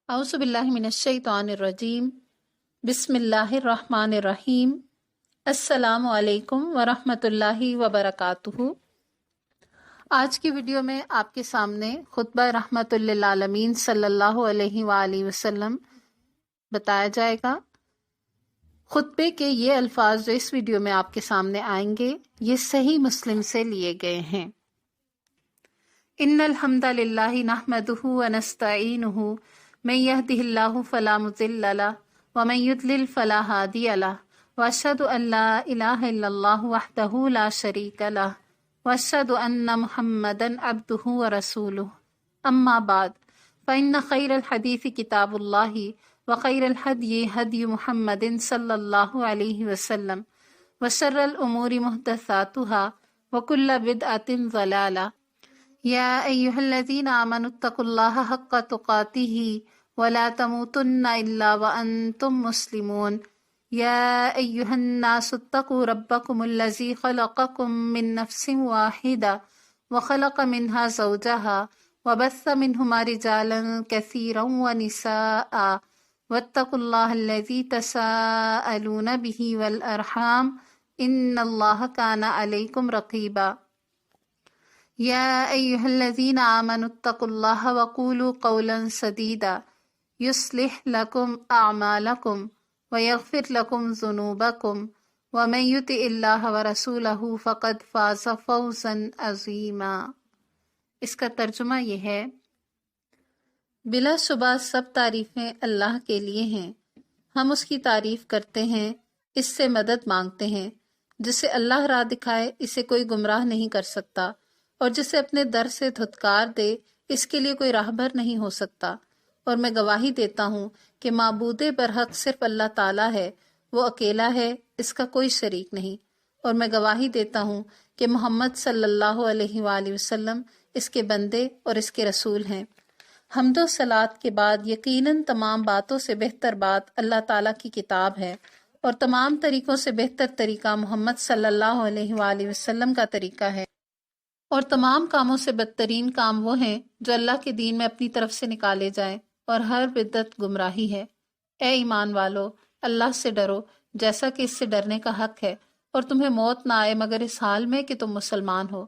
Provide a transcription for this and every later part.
اعوذ باللہ من الشیطان الرجیم، بسم اللہ الرحمن الرحیم۔ السلام علیکم ورحمۃ اللہ وبرکاتہ۔ آج کی ویڈیو میں آپ کے سامنے خطبہ رحمت للعالمین صلی اللہ علیہ وآلہ وسلم بتایا جائے گا۔ خطبے کے یہ الفاظ جو اس ویڈیو میں آپ کے سامنے آئیں گے، یہ صحیح مسلم سے لیے گئے ہیں۔ ان الحمد للہ نحمدہ ونستعینہ من یہدہ اللہ فلا مضل لہ ومن یضلل فلا ہادی لہ واشہد ان لا الہ الا اللہ وحدہ لا شریک لہ واشہد ان محمدا عبدہ ورسولہ، اما بعد فإن خیر الحدیث کتاب اللہ وخیر الہدی ہدی محمد صلی اللہ علیہ وسلم وشر الامور محدثاتها وکل بدعۃ ضلالہ۔ یا ایہا الذین آمنوا اتقوا اللہ حق تقاتہ ولا تموتن الا وانتم مسلمون۔ یا ایہا الناس اتقوا ربکم الذی خلقکم من نفس واحدہ وخلق منها زوجها وبث منہما رجالا کثیرا ونساء واتقوا اللہ الذی تساءلون به والارحام ان اللہ کان علیکم رقیبا۔ یا ایہا الذین آمنوا اتقوا اللہ وقولوا قولا سدیدا یصلح لکم اعمالکم ویغفر لکم ذنوبکم ومن یطع اللہ ورسولہ فقد فاز فوزا عظیما۔ اس کا ترجمہ یہ ہے، بلا شبہ سب تعریفیں اللہ کے لیے ہیں، ہم اس کی تعریف کرتے ہیں، اس سے مدد مانگتے ہیں۔ جسے اللہ راہ دکھائے اسے کوئی گمراہ نہیں کر سکتا، اور جسے اپنے در سے دھتکار دے اس کے لیے کوئی راہبر نہیں ہو سکتا۔ اور میں گواہی دیتا ہوں کہ معبود برحق صرف اللہ تعالیٰ ہے، وہ اکیلا ہے، اس کا کوئی شریک نہیں۔ اور میں گواہی دیتا ہوں کہ محمد صلی اللہ علیہ وآلہ وسلم اس کے بندے اور اس کے رسول ہیں۔ حمد و صلات کے بعد یقیناً تمام باتوں سے بہتر بات اللہ تعالیٰ کی کتاب ہے، اور تمام طریقوں سے بہتر طریقہ محمد صلی اللہ علیہ وآلہ وسلم کا طریقہ ہے، اور تمام کاموں سے بدترین کام وہ ہیں جو اللہ کے دین میں اپنی طرف سے نکالے جائیں، اور ہر بدعت گمراہی ہے۔ اے ایمان والو، اللہ سے ڈرو جیسا کہ اس سے ڈرنے کا حق ہے، اور تمہیں موت نہ آئے مگر اس حال میں کہ تم مسلمان ہو۔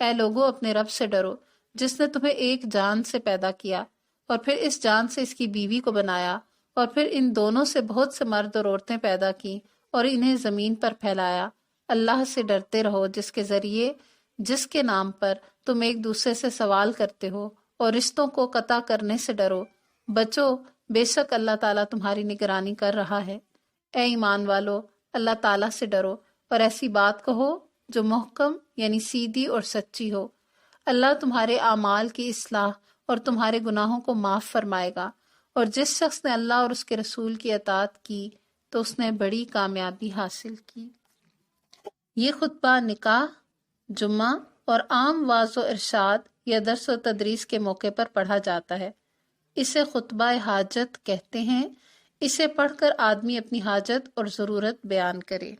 اے لوگو، اپنے رب سے ڈرو جس نے تمہیں ایک جان سے پیدا کیا، اور پھر اس جان سے اس کی بیوی کو بنایا، اور پھر ان دونوں سے بہت سے مرد اور عورتیں پیدا کی اور انہیں زمین پر پھیلایا۔ اللہ سے ڈرتے رہو جس کے نام پر تم ایک دوسرے سے سوال کرتے ہو، اور رشتوں کو قطع کرنے سے ڈرو۔ بچو، بے شک اللہ تعالیٰ تمہاری نگرانی کر رہا ہے۔ اے ایمان والو، اللہ تعالیٰ سے ڈرو اور ایسی بات کہو جو محکم یعنی سیدھی اور سچی ہو۔ اللہ تمہارے اعمال کی اصلاح اور تمہارے گناہوں کو معاف فرمائے گا، اور جس شخص نے اللہ اور اس کے رسول کی اطاعت کی تو اس نے بڑی کامیابی حاصل کی۔ یہ خطبہ نکاح، جمعہ اور عام وعظ و ارشاد یا درس و تدریس کے موقع پر پڑھا جاتا ہے۔ اسے خطبہ حاجت کہتے ہیں۔ اسے پڑھ کر آدمی اپنی حاجت اور ضرورت بیان کرے۔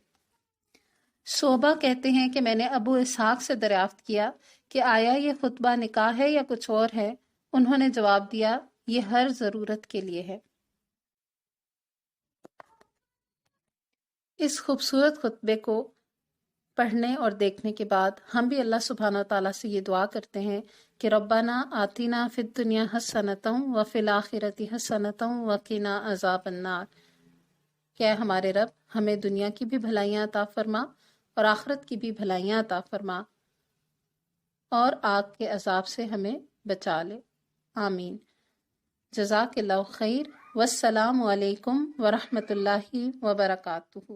صوبہ کہتے ہیں کہ میں نے ابو اسحاق سے دریافت کیا کہ آیا یہ خطبہ نکاح ہے یا کچھ اور ہے؟ انہوں نے جواب دیا، یہ ہر ضرورت کے لیے ہے۔ اس خوبصورت خطبے کو پڑھنے اور دیکھنے کے بعد ہم بھی اللہ سبحانہ تعالیٰ سے یہ دعا کرتے ہیں کہ ربنا آتنا فی الدنیا حسنۃ وفی الآخرۃ حسنۃ وقنا عذاب النار۔ کہ ہمارے رب ہمیں دنیا کی بھی بھلائیاں عطا فرما اور آخرت کی بھی بھلائیاں عطا فرما، اور آگ کے عذاب سے ہمیں بچا لے، آمین۔ جزاک اللہ خیر، والسلام علیکم ورحمۃ اللہ وبرکاتہ۔